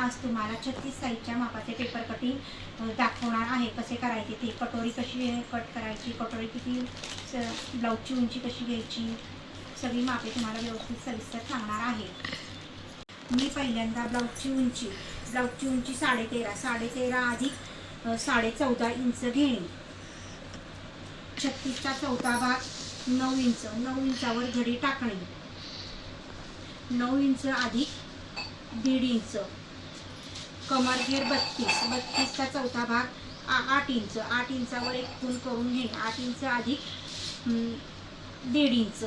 आज तुम्हाला 36 साईजच्या मापाचे पेपर कटिंग दाखवणार आहे. कसे करायचे ते, कटोरी कशी कट करायची, कटोरी किती, ब्लाऊजची उंची कशी घ्यायची, सगळी मापे तुम्हाला व्यवस्थित सविस्तर सांगणार आहे. मी पहिल्यांदा ब्लाऊजची उंची 13.5 अधिक 14.5 इंच घेणे. 36चा चौथा भाग 9 इंच, 9 इंचावर घडी टाकणे. 9 इंच अधिक 1.5 इंच. कमरघेर 32चा चौथा भाग 8 इंच, 8 इंचावर एक खूण करून घेणे. 8 इंच अधिक 1.5 इंच.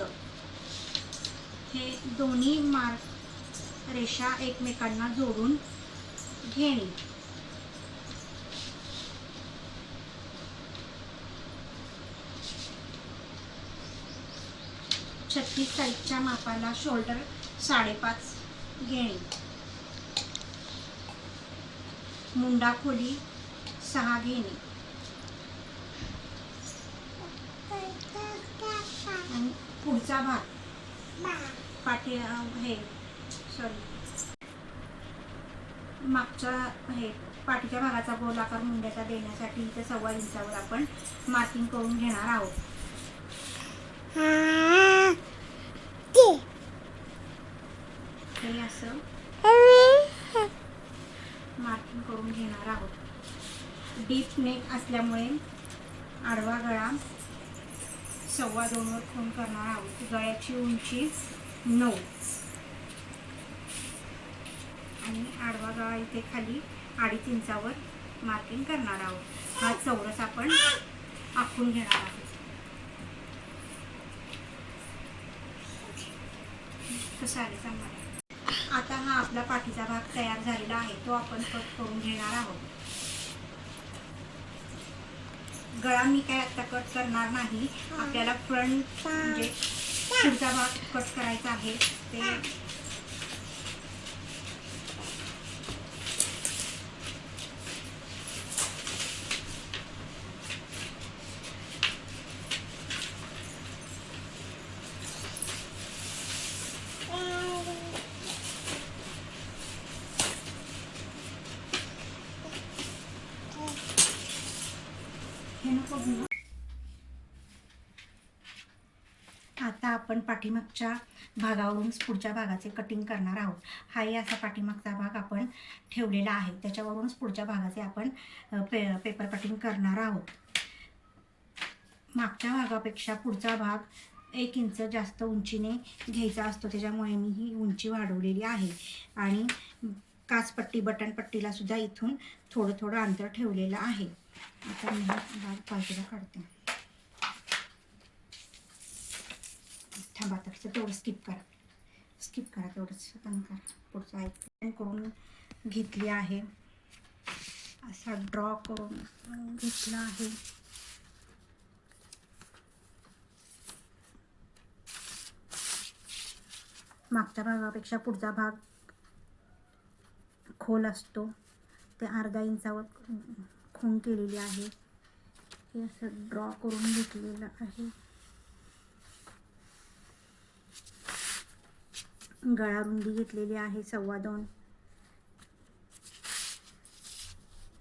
हे दोन्ही मार्क रेषा एकमेकांना जोडून घेणे. छत्तीस साईजच्या मापाला शोल्डर 5.5 घेणे. मुंडा खोली 6 घेणे आणि पुढचा भाग मागच्या पाठीच्या भागाचा गोलाकार मुंड्याचा देण्यासाठी इथे 1.25 इंचावर आपण मार्किंग करून घेणार आहोत. हे असं मार्किंग करून घेणार आहोत. डीप नेक असल्यामुळे आडवा गळा 2.25 वर खूण करणार आहोत. गळ्याची उंची 9 आणि आडवा गळा इथे खाली 2.5 इंचावर मार्किंग करणार आहोत. हा चौरस आपण आखून घेणार आहोत. कसं आले सांगा. आता हा आपला पाठीचा भाग तयार झालेला आहे, तो आपण कट करून घेणार आहोत. गळा मी काय आता कट करणार नाही. आपल्याला फ्रंट म्हणजे पुढचा भाग कट करायचा आहे. ते आता आपण पाठीमागच्या भागावरून पुढच्या भागाचे कटिंग करणार आहोत. हाही असा पाठीमागचा भाग आपण ठेवलेला आहे, त्याच्यावरूनच पुढच्या भागाचे आपण पेपर कटिंग करणार आहोत. मागच्या भागापेक्षा पुढचा भाग 1 इंच जास्त उंचीने घ्यायचा असतो, त्याच्यामुळे मी ही उंची वाढवलेली आहे. आणि काचपट्टी बटनपट्टीला सुद्धा इथून थोडं थोडं अंतर ठेवलेलं आहे. आता मी हा भाग बाजूला काढते. थांबा, तर तेवढं स्किप करा तेवढंच बंद करा. पुढचा एक करून घेतली आहे, असा ड्रॉ करून घेतला आहे. मागच्या भागापेक्षा पुढचा भाग खोल असतो, ते 1/2 इंचावर खूण केलेली आहे. हे असं ड्रॉ करून घेतलेलं आहे. गळा रुंदी घेतलेली आहे 2.25.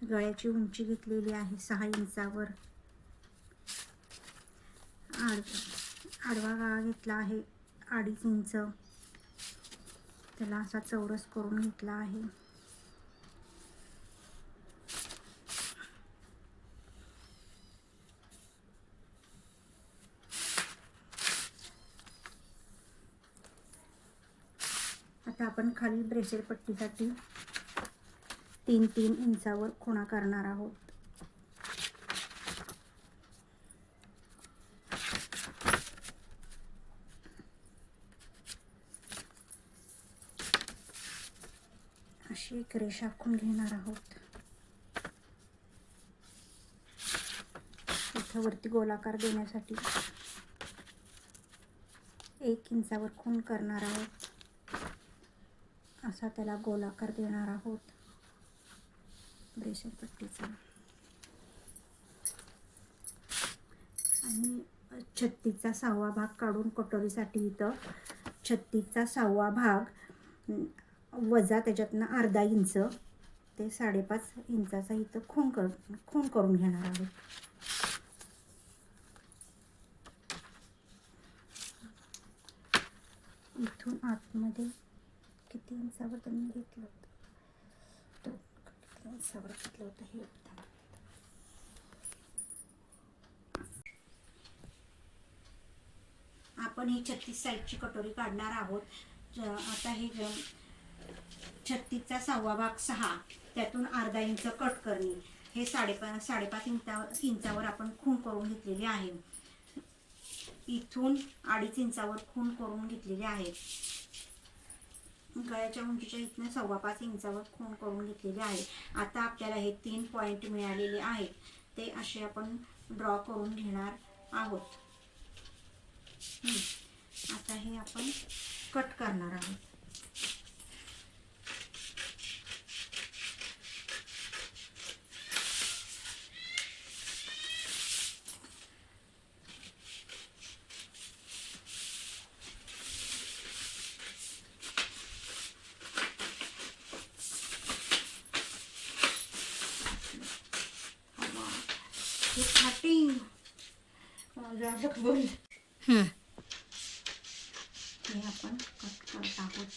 गळ्याची उंची घेतलेली आहे 6 इंचावर. आडवा गळा घेतला आहे 2.5 इंच. त्याला असा चौरस करून घेतला आहे. आता आपण खाली ब्रेसेड पट्टीसाठी 3-3 इंचावर खुणा करणार आहोत. अशी एक रेषा आखून घेणार आहोत. इथं वरती गोलाकार देण्यासाठी 1 इंचावर खूण करणार आहोत. असा त्याला गोलाकार देणार आहोत ब्रेसेड पट्टीचा. आणि 36चा 6वा भाग काढून कटोरीसाठी इथं 36चा 6वा भाग वजा त्याच्यातनं अर्धा इंच ते 5.5 इंचाचा इथं खूण करून घेणार आहोत. इथून आतमध्ये किती इंचावर त्यांनी घेतलं होतं, किती इंचावर घेतलं होतं हे एकदम. आपण ही 36 साईजची कटोरी काढणार आहोत. आता हे 36चा 6वा भाग 6, त्यातून अर्धा इंच कट करणे. हे 5.5 इंचावर आपण खूण करून घेतलेले आहे. इथून 2.5 इंचावर खूण करून घेतलेले आहे. गळ्याच्या उंचीच्या इथून 5.25 इंचावर खूण करून घेतलेले आहे. आता आपल्याला हे 3 पॉईंट मिळालेले आहेत, ते असे आपण ड्रॉ करून घेणार आहोत. आता हे आपण कट करणार आहोत. कटिंग हे आपण कट करत आहोत.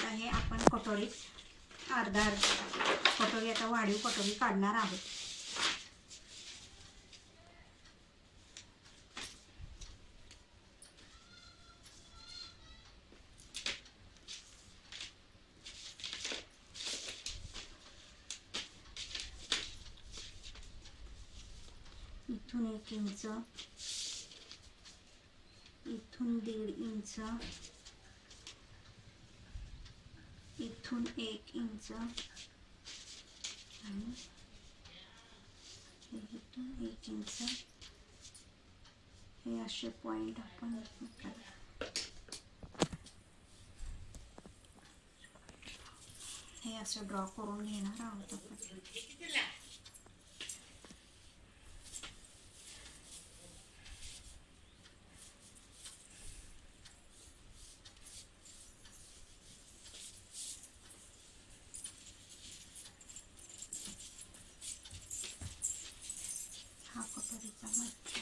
हे आपण कटोरी अर्धा कटोरी आता वाढीव कटोरी काढणार आहोत. इथून 1 इंच, इथून 1.5 इंच, इथून 1 इंच आणि इथून 1 इंच. हे असे पॉइंट आपण हे असं ड्रॉ करून घेणार आहोत आपण. हा कटोरीचा मध्य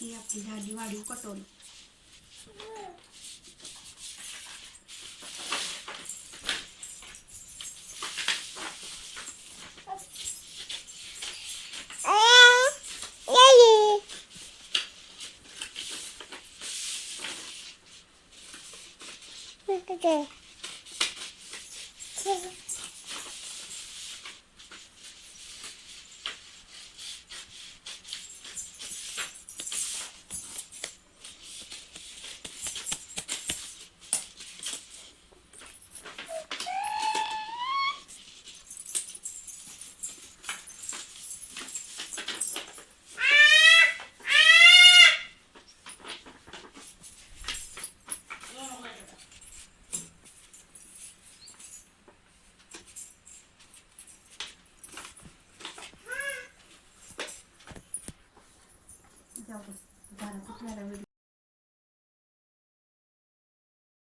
ही आपली झाली वाढीव कटोरी. जाऊ दे, झालं कुठल्याला